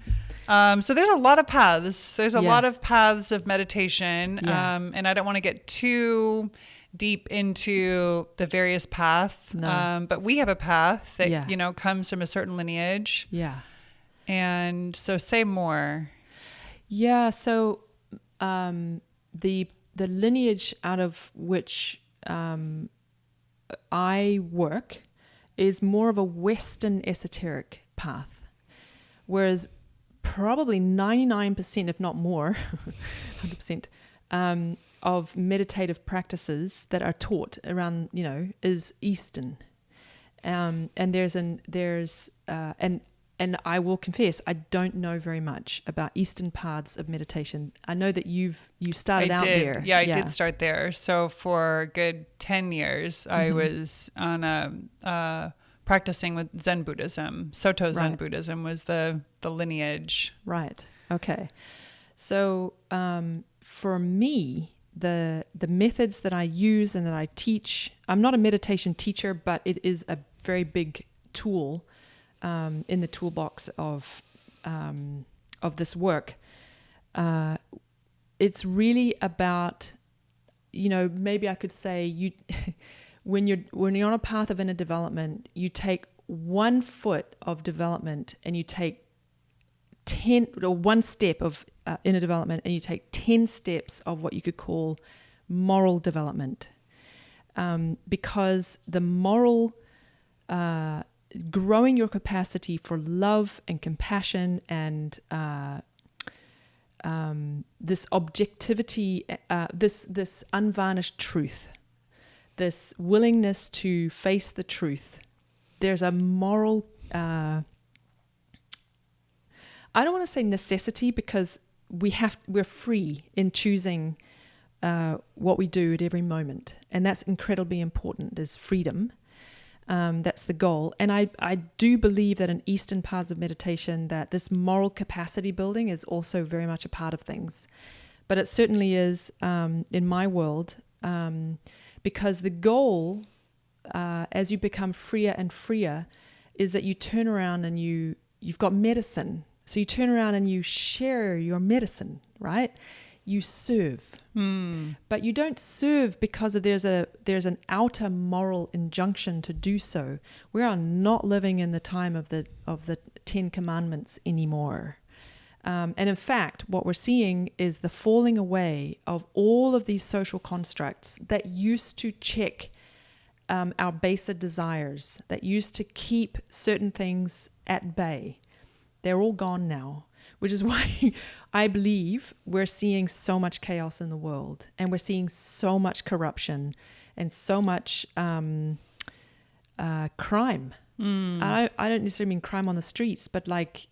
S1: So there's a lot of paths. There's a
S2: Yeah.
S1: lot of paths of meditation.
S2: Yeah.
S1: And I don't want to get too deep into the various paths.
S2: No.
S1: But we have a path that,
S2: Yeah.
S1: comes from a certain lineage.
S2: Yeah.
S1: And so say more.
S2: Yeah. So the lineage out of which I work is more of a Western esoteric path, whereas probably 99%, if not more, 100%, of meditative practices that are taught around, is Eastern. And and I will confess, I don't know very much about Eastern paths of meditation. I know that you started out there.
S1: Yeah, I did start there. So for a good 10 years, I was on practicing with Zen Buddhism. Soto Zen
S2: Right.
S1: Buddhism was the lineage.
S2: Right. Okay. So for me, the methods that I use and that I teach, I'm not a meditation teacher, but it is a very big tool in the toolbox of this work. It's really about, maybe I could say when you're on a path of inner development, you take 1 foot of development and you take 10 or 1 step of inner development and you take 10 steps of what you could call moral development, because the moral growing your capacity for love and compassion and this objectivity, this unvarnished truth, this willingness to face the truth. There's a moral, I don't want to say necessity, because we're free in choosing what we do at every moment, and that's incredibly important. Is freedom. That's the goal. And I do believe that in Eastern paths of meditation, that this moral capacity building is also very much a part of things. But it certainly is in my world, because the goal, as you become freer and freer, is that you turn around and you've got medicine. So you turn around and you share your medicine, right? You serve. But you don't serve because there's an outer moral injunction to do so. We are not living in the time of the 10 Commandments anymore. And in fact, what we're seeing is the falling away of all of these social constructs that used to check our baser desires, that used to keep certain things at bay. They're all gone now, which is why I believe we're seeing so much chaos in the world, and we're seeing so much corruption and so much crime. I don't necessarily mean crime on the streets, but like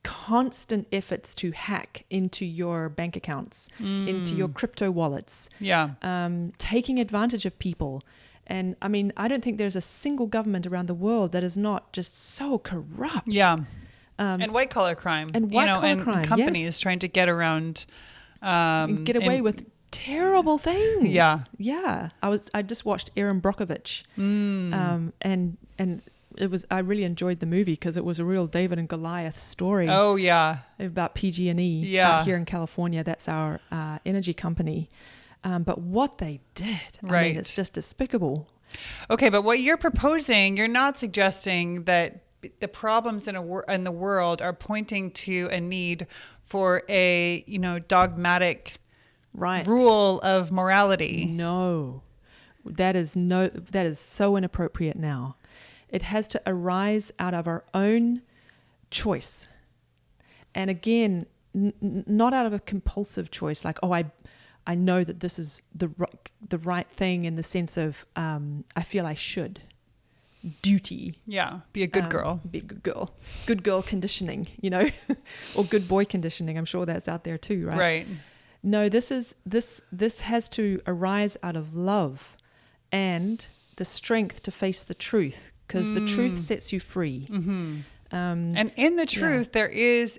S2: constant efforts to hack into your bank accounts, into your crypto wallets, taking advantage of people. And I mean, I don't think there's a single government around the world that is not just so corrupt.
S1: Yeah. And white collar crime.
S2: And white collar crime.
S1: Companies
S2: yes.
S1: trying to get around.
S2: And get away with terrible things.
S1: Yeah.
S2: Yeah. I just watched Erin Brockovich. And it was, I really enjoyed the movie because it was a real David and Goliath story.
S1: Oh, yeah.
S2: About PG&E
S1: out
S2: here in California. That's our energy company. But what they did, I mean, it's just despicable.
S1: Okay, but what you're proposing, you're not suggesting that the problems in the world are pointing to a need for a dogmatic rule of morality.
S2: No, that is so inappropriate now. It has to arise out of our own choice, and again, not out of a compulsive choice, like I know that this is the right thing in the sense of I feel I should. Duty.
S1: Yeah, be a good girl.
S2: Be a good girl. Good girl conditioning, or good boy conditioning. I'm sure that's out there too, right?
S1: Right.
S2: No, this has to arise out of love and the strength to face the truth, because the truth sets you free.
S1: Mm-hmm. And in the truth, there is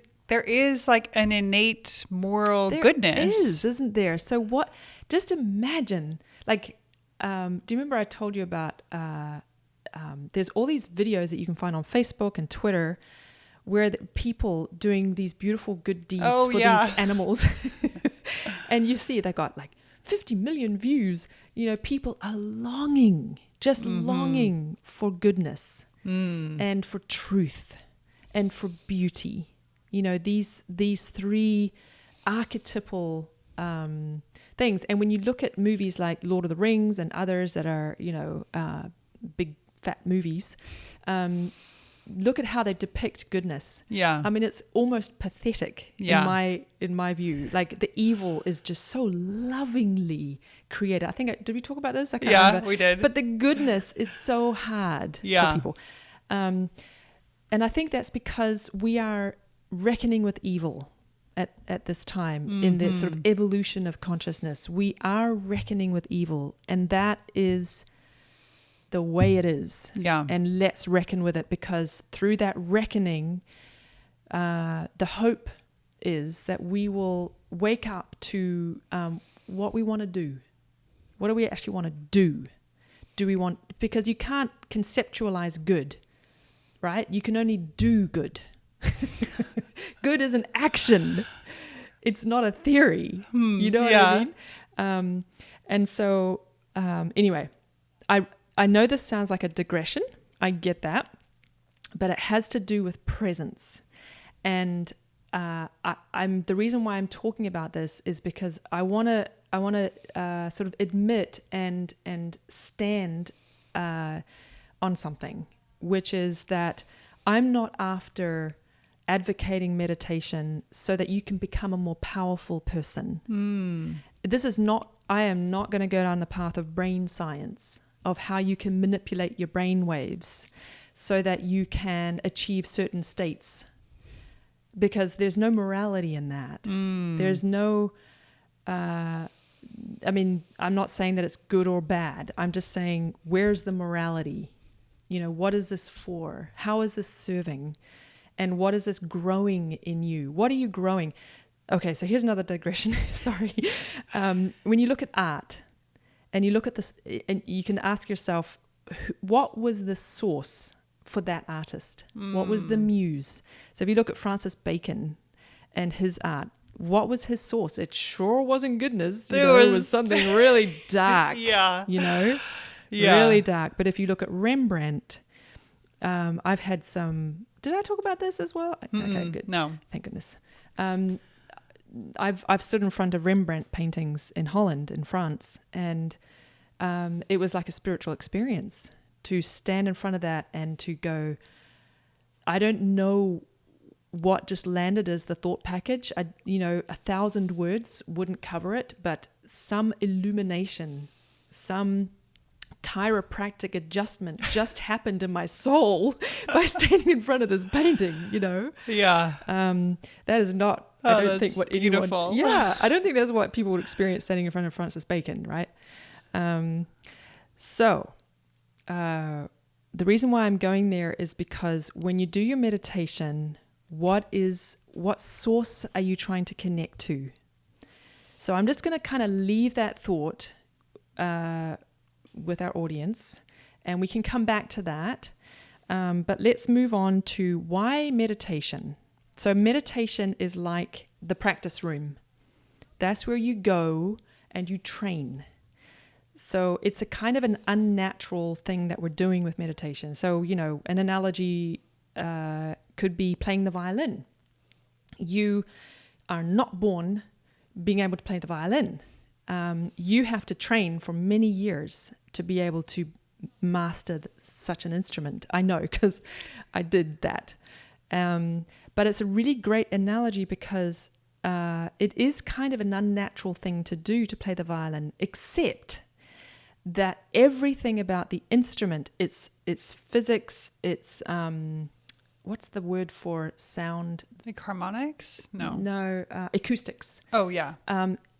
S1: like an innate moral goodness.
S2: There is, isn't there? So what? Just imagine, like, do you remember I told you about? There's all these videos that you can find on Facebook and Twitter where the people doing these beautiful good deeds for
S1: yeah.
S2: these animals. And you see they got like 50 million views. You know, people are longing, just longing for goodness and for truth and for beauty. You know, these three archetypal things. And when you look at movies like Lord of the Rings and others that are, you know, big fat movies, look at how they depict goodness.
S1: Yeah.
S2: I mean, it's almost pathetic in my view. Like the evil is just so lovingly created. I think, did we talk about this? I can't remember.
S1: We did.
S2: But the goodness is so hard for people. And I think that's because we are reckoning with evil at this time in this sort of evolution of consciousness. We are reckoning with evil, and that is the way it is.
S1: Yeah.
S2: And let's reckon with it, because through that reckoning, the hope is that we will wake up to what we want to do. What do we actually want to do? Because you can't conceptualize good, right? You can only do good. Good is an action. It's not a theory. You know what I mean? And so, anyway, I know this sounds like a digression. I get that, but it has to do with presence. And I'm the reason why I'm talking about this is because I want to sort of admit and stand on something, which is that I'm not after advocating meditation so that you can become a more powerful person. I am not going to go down the path of brain science, of how you can manipulate your brain waves so that you can achieve certain states, because there's no morality in that. There's no, I mean, I'm not saying that it's good or bad. I'm just saying, where's the morality? You know, what is this for? How is this serving? And what is this growing in you? What are you growing? Okay, so here's another digression. Sorry. When you look at art and you look at this, and you can ask yourself, what was the source for that artist? What was the muse? So if you look at Francis Bacon and his art, what was his source? It sure wasn't goodness. It was something really dark. You know? Really dark. But if you look at Rembrandt, I've had some... Did I talk about this as well? Okay, good.
S1: No.
S2: Thank goodness. I've stood in front of Rembrandt paintings in Holland, in France, and it was like a spiritual experience to stand in front of that and to go, I don't know what just landed as the thought package. 1,000 words wouldn't cover it, but some illumination, some chiropractic adjustment just happened in my soul by standing in front of this painting, you know?
S1: Yeah.
S2: That is not, I don't think what
S1: beautiful.
S2: anyone... Yeah, I don't think that's what people would experience standing in front of Francis Bacon, right? So the reason why I'm going there is because when you do your meditation, what source are you trying to connect to? So I'm just going to kind of leave that thought with our audience, and we can come back to that. But let's move on to why meditation. So meditation is like the practice room. That's where you go and you train. So it's a kind of an unnatural thing that we're doing with meditation. So, you know, an analogy could be playing the violin. You are not born being able to play the violin. You have to train for many years to be able to master such an instrument. I know, because I did that. But it's a really great analogy because it is kind of an unnatural thing to do, to play the violin, except that everything about the instrument, its physics, its what's the word for sound?
S1: Like harmonics? No,
S2: acoustics.
S1: Oh yeah.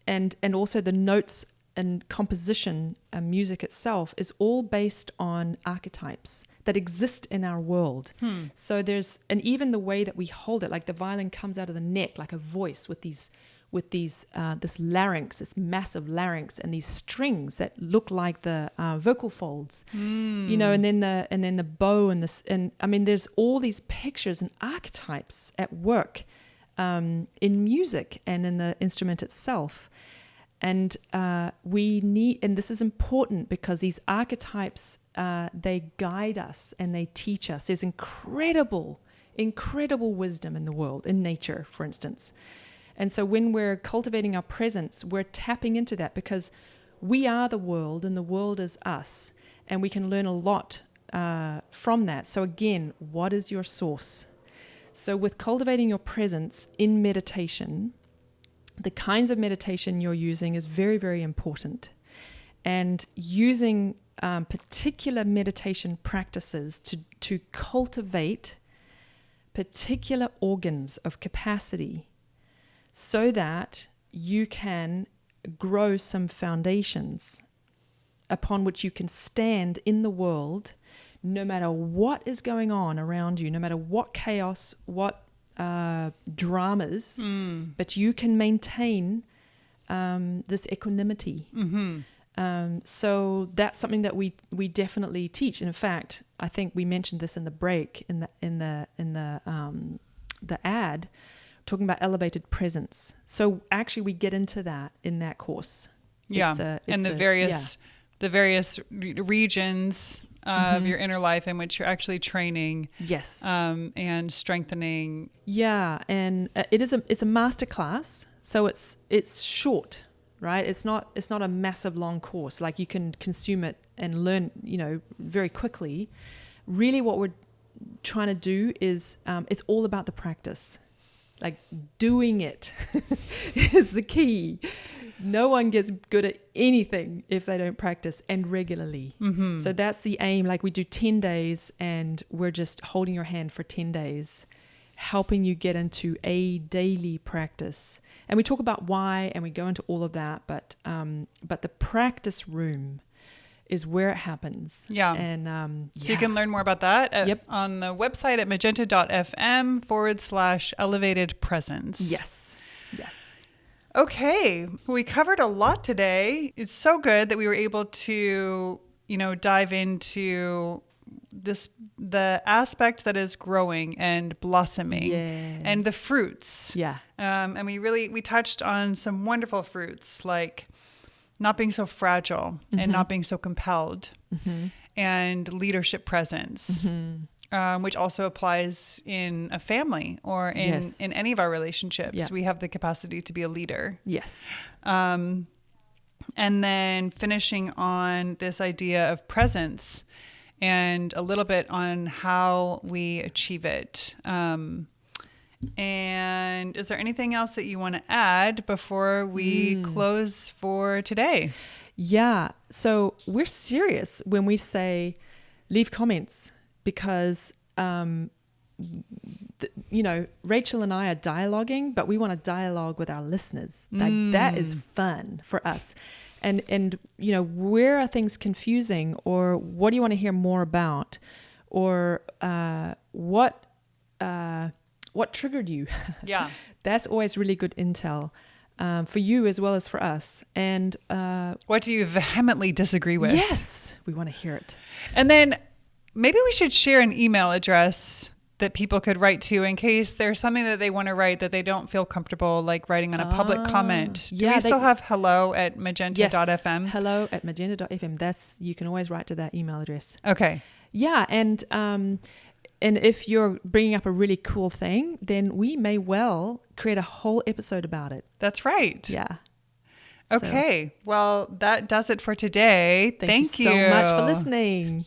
S2: And also the notes and composition and music itself is all based on archetypes that exist in our world. So and even the way that we hold it, like the violin comes out of the neck like a voice with these with these this larynx, this massive larynx, and these strings that look like the vocal folds, you know, and then the bow and this, and I mean, there's all these pictures and archetypes at work in music and in the instrument itself. And we need, and this is important because these archetypes, they guide us and they teach us. There's incredible wisdom in the world, in nature, for instance. And so when we're cultivating our presence, we're tapping into that because we are the world and the world is us. And we can learn a lot from that. So again, what is your source? So with cultivating your presence in meditation, the kinds of meditation you're using is very, very important. And using particular meditation practices to cultivate particular organs of capacity so that you can grow some foundations upon which you can stand in the world no matter what is going on around you, no matter what chaos, what dramas, but you can maintain this equanimity. So that's something that we definitely teach. And in fact, I think we mentioned this in the break in the ad, talking about elevated presence. So actually, we get into that in that course.
S1: Yeah, and the various regions of your inner life in which you're actually training.
S2: Yes.
S1: And strengthening.
S2: Yeah, and it's a master class, so it's short, right? It's not a massive long course. Like you can consume it and learn, you know, very quickly. Really, what we're trying to do is it's all about the practice. Like doing it is the key. No one gets good at anything if they don't practice and regularly. So that's the aim. Like we do 10 days and we're just holding your hand for 10 days, helping you get into a daily practice. And we talk about why and we go into all of that, but the practice room is where it happens. Yeah. And
S1: so you can learn more about that on the website at magenta.fm/elevated presence.
S2: Yes.
S1: Okay. We covered a lot today. It's so good that we were able to, you know, dive into the aspect that is growing and blossoming and the fruits.
S2: Yeah.
S1: And we touched on some wonderful fruits like not being so fragile and not being so compelled and leadership presence, which also applies in a family or in any of our relationships. Yeah. We have the capacity to be a leader.
S2: Yes.
S1: And then finishing on this idea of presence and a little bit on how we achieve it. And is there anything else that you want to add before we close for today?
S2: Yeah. So we're serious when we say leave comments because, you know, Rachel and I are dialoguing, but we want to dialogue with our listeners. Like that is fun for us. And, you know, where are things confusing or what do you want to hear more about or what triggered you?
S1: Yeah.
S2: That's always really good intel for you as well as for us. And
S1: what do you vehemently disagree with?
S2: Yes, we want to hear it.
S1: And then maybe we should share an email address that people could write to in case there's something that they want to write that they don't feel comfortable like writing on a public comment. Do we still have hello@magenta.fm?
S2: Yes, hello@magenta.fm. You can always write to that email address.
S1: Okay.
S2: Yeah, and if you're bringing up a really cool thing, then we may well create a whole episode about it.
S1: That's right.
S2: Yeah.
S1: Okay. Well, that does it for today. Thank you
S2: so much for listening.